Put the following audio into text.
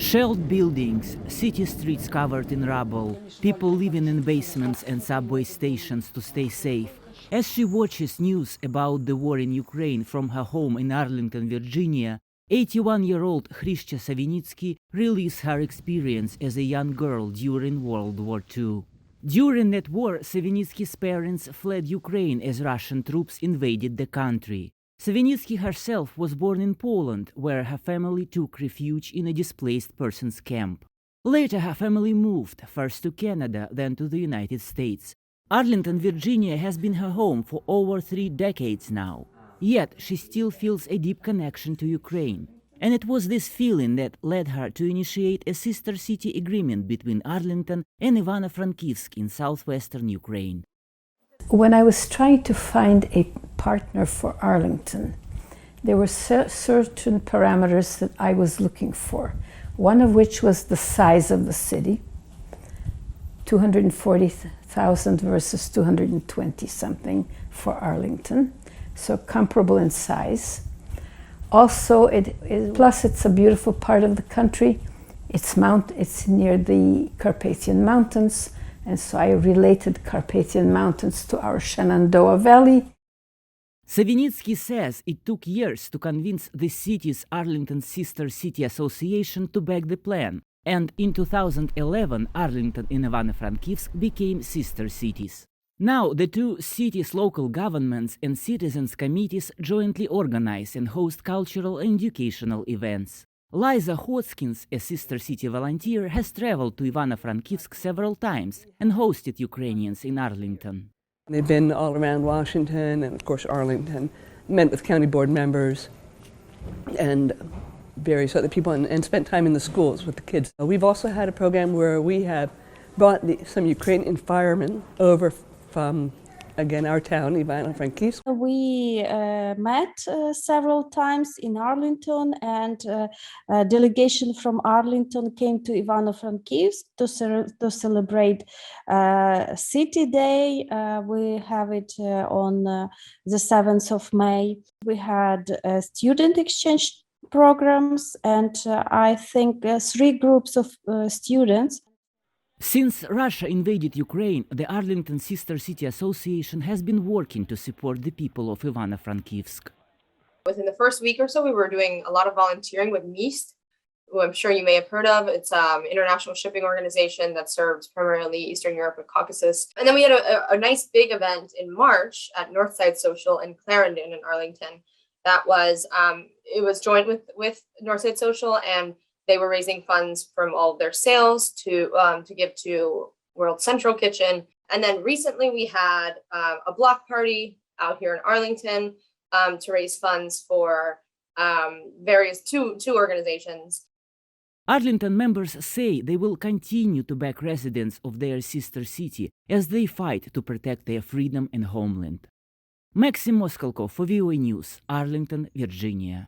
Shelled buildings, city streets covered in rubble, people living in basements and subway stations to stay safe. As she watches news about the war in Ukraine from her home in Arlington, Virginia, 81-year-old Chrystia Sonevytsky relays her experience as a young girl during World War II. During that war, Sonevytsky's parents fled Ukraine as Russian troops invaded the country. Sonevytsky herself was born in Poland, where her family took refuge in a displaced persons camp. Later, her family moved, first to Canada, then to the United States. Arlington, Virginia has been her home for over 3 decades now. Yet, she still feels a deep connection to Ukraine. And it was this feeling that led her to initiate a sister city agreement between Arlington and Ivano-Frankivsk in southwestern Ukraine. When I was trying to find a partner for Arlington, there were certain parameters that I was looking for, one of which was the size of the city, 240,000 versus 220-something for Arlington, so comparable in size. Also, plus it's a beautiful part of the country. It's near the Carpathian Mountains, and so I related Carpathian Mountains to our Shenandoah Valley. Sonevytsky says it took years to convince the city's Arlington Sister City Association to back the plan, and in 2011 Arlington and Ivano-Frankivsk became sister cities. Now the two cities' local governments and citizens' committees jointly organize and host cultural and educational events. Liza Hoskins, a sister city volunteer, has traveled to Ivano-Frankivsk several times and hosted Ukrainians in Arlington. They've been all around Washington and, of course, Arlington, met with county board members and various other people and spent time in the schools with the kids. We've also had a program where we have brought some Ukrainian firemen over from, again, our town, Ivano-Frankivsk. We met several times in Arlington, and a delegation from Arlington came to Ivano-Frankivsk to celebrate City Day. We have it on the 7th of May. We had student exchange programs, and I think 3 groups of students. Since Russia invaded Ukraine, the Arlington Sister City Association has been working to support the people of Ivano-Frankivsk. Within the first week or so, we were doing a lot of volunteering with MIST, who I'm sure you may have heard of. It's an international shipping organization that serves primarily Eastern Europe and Caucasus. And then we had a nice big event in March at Northside Social in Clarendon in Arlington. That was, it was joined with Northside Social, and they were raising funds from all of their sales to give to World Central Kitchen. And then recently we had a block party out here in Arlington to raise funds for various two organizations. Arlington members say they will continue to back residents of their sister city as they fight to protect their freedom and homeland. Maxim Moskalkov for VOA News, Arlington, Virginia.